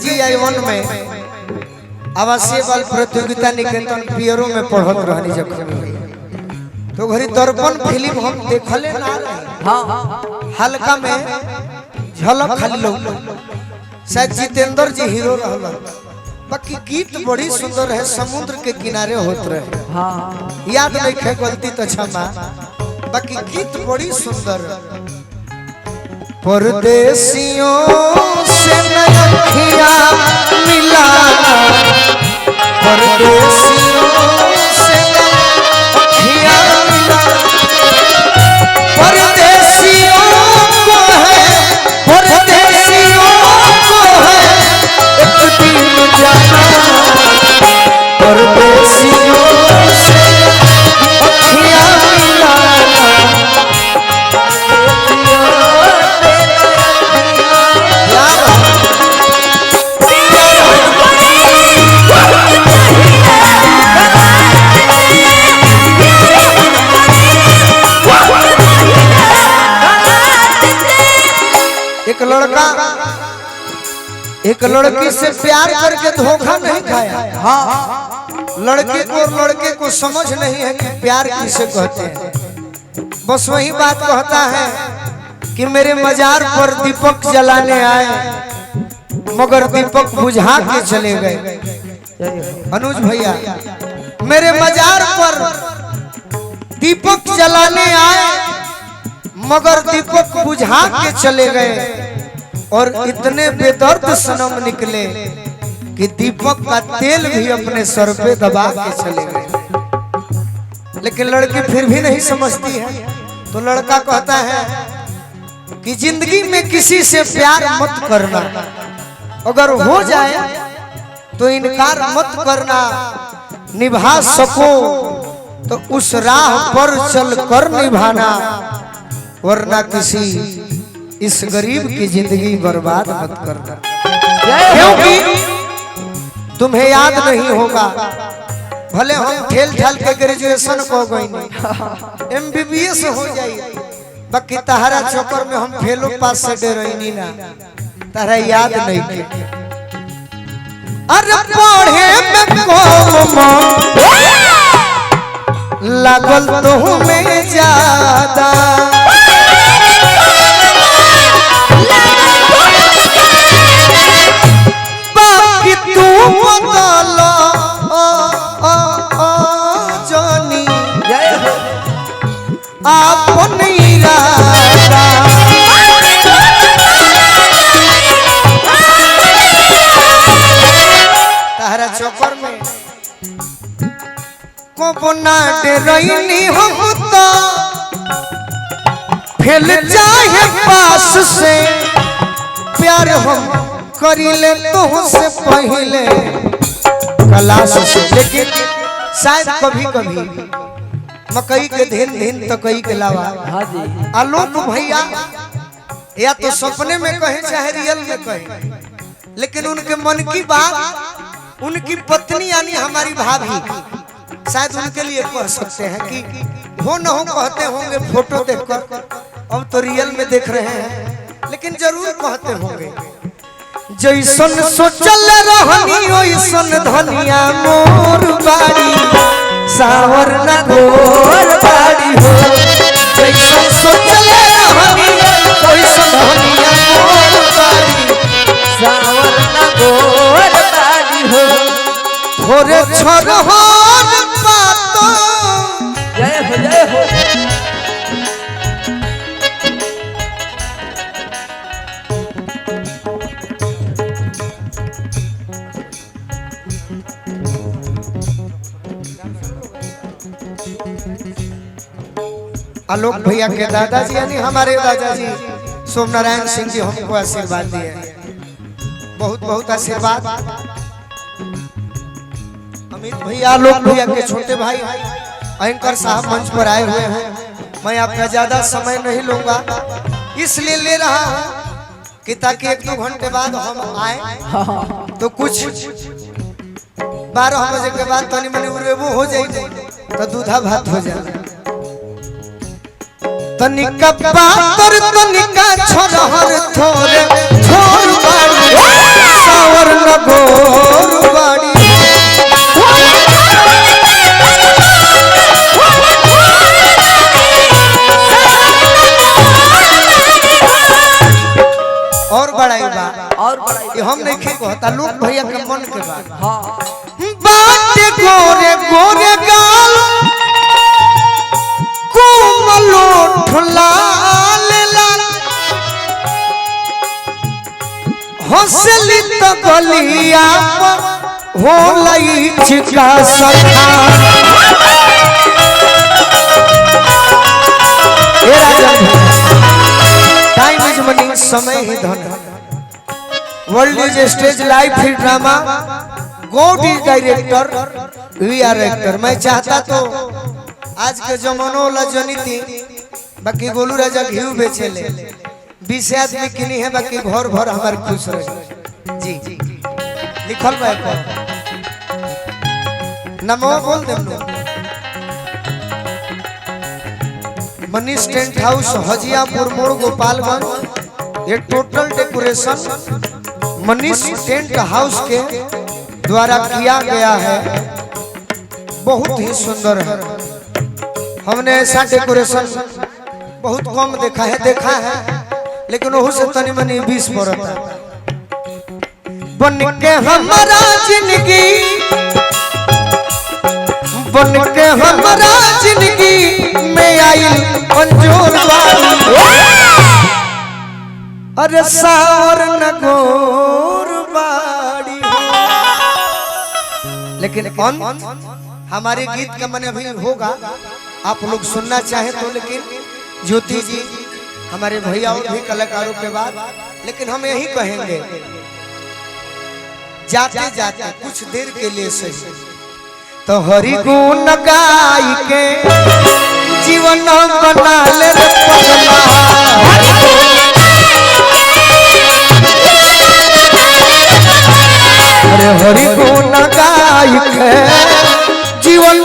KG1 में आवासीय बाल प्रतियोगिता निकेतन पियरो में पढ़त रहनी जखमी तो घरी दर्पण फिल्म हम देखले ना रहे हल्का में झलक खाली लोग शायद जितेंद्र जी हीरो रहल बाकी गीत बड़ी सुंदर है समुद्र के किनारे होत रहे याद नहीं है गलती तो क्षमा बाकी गीत बड़ी सुंदर परदेसियों से नखिया मिलाना परदेसियों से नखिया मिलाना परदेसियों को है परदेसियों को है एक दिन जाना परदेसियों से नखिया मिलाना एक लड़की से प्यार करके धोखा नहीं खाया लड़के को और लड़के को समझ नहीं है कि प्यार किसे कहते हैं बस वही बात कहता है कि मेरे मजार पर दीपक जलाने आए मगर दीपक बुझा के चले गए अनुज भैया मेरे मजार पर दीपक जलाने आए मगर दीपक बुझा के चले गए और इतने बेदर्द सनम निकले कि दीपक का तेल भी अपने सर पे दबा के चले गए लेकिन लड़की फिर भी नहीं समझती है तो लड़का कहता है कि जिंदगी में किसी से प्यार मत करना अगर हो जाए तो इनकार मत करना निभा सको तो उस राह पर चल कर निभाना वरना किसी इस गरीब की जिंदगी बर्बाद मत करना क्योंकि तुम्हें याद नहीं होगा भले हम ठेल ठाल के ग्रेजुएशन को गई MBBS हो जाए बाकी तहरा चौकर में हम फेलो पास से डरनी ना तहरा याद नहीं के अरे पढ़े में लागल तो में ज्यादा बाकी तू बदला जानी आपन इरादा तारा चौकर में को ना डरनी हम तो फैल जाए पास से प्यार हम करीले तो से पहले क्लास से लेकिन शायद कभी कभी मकई के धीन धीन तो कई के लावा आलोक भैया या तो सपने में कहे चाहे रियल में कहे लेकिन उनके मन की बात उनकी पत्नी यानी हमारी भाभी शायद उनके लिए कह सकते हैं कि हो न हो कहते होंगे फोटो देखकर अब तो रियल में देख रहे हैं लेकिन जरूर कहते होंगे जैसन सोचल रहनी ओइसन धनिया मोर बाड़ी सावर न गोर बाड़ी हो जैसन सोचल रहनी ओइसन धनिया मोर बाड़ी सावर न गोर बाड़ी हो थोड़े छोरहर पातो जय हो आलोक भैया के दादाजी यानी हमारे दादाजी सोमनारायण सिंह जी हमको आशीर्वाद दिए बहुत बहुत आशीर्वाद अमित भैया आलोक भैया के छोटे भाई एंकर साहब मंच पर आए हुए हैं मैं आपका ज्यादा समय नहीं लूंगा इसलिए ले रहा हूं कि ताकि 1-2 घंटे बाद हम आए तो कुछ 12 बजे के बाद तनी मनी उरेबो हो जाए तो दूधा भात हो जाए तनिका पातर तनिका छोरहर थोरे छोर बाड़ी सावर न गोर बाड़ी और बड़ाई बा और बड़ा हम नहीं खे कहता लोग भैया के मन के बात हाँ बात गोरे गोरे गाल कोमलो ठुलाल लाल हंसली तो गलिया हो लई चिका सखा टाइम इज मनी समय ही धन वर्ल्ड इज स्टेज लाइव फिर drama god is director we are actor मैं चाहता तो आज के जमानो वाला जनिती बाकी गोलू राजा घी बेचे ले 20 आदमी किनी है बाकी घर भर हमारे खुश रहे जी लिखल बा नमो बोल दे मनीष टेंट हाउस हजियापुर मोड़ गोपालगंज ये total decoration Manish tent house के द्वारा किया गया है बहुत ही सुंदर है हमने ऐसा डेकोरेशन बहुत कम देखा है लेकिन वो से तनी मनी 20 पड़ता बन के हमारा जिंदगी बन के हमारा जिंदगी में आई मंजूर अरे सावर न गोर बाड़ी लेकिन अंत हमारे गीत का मन अभी होगा आप लोग सुनना चाहे तो लेकिन ज्योति जी हमारे भैया और भी कलाकारों के बाद लेकिन हम यही कहेंगे जाते जाते कुछ देर के लिए सही तो हरि गुण गाई के जीवन बना ले अरे हरि गुण गाई के जीवन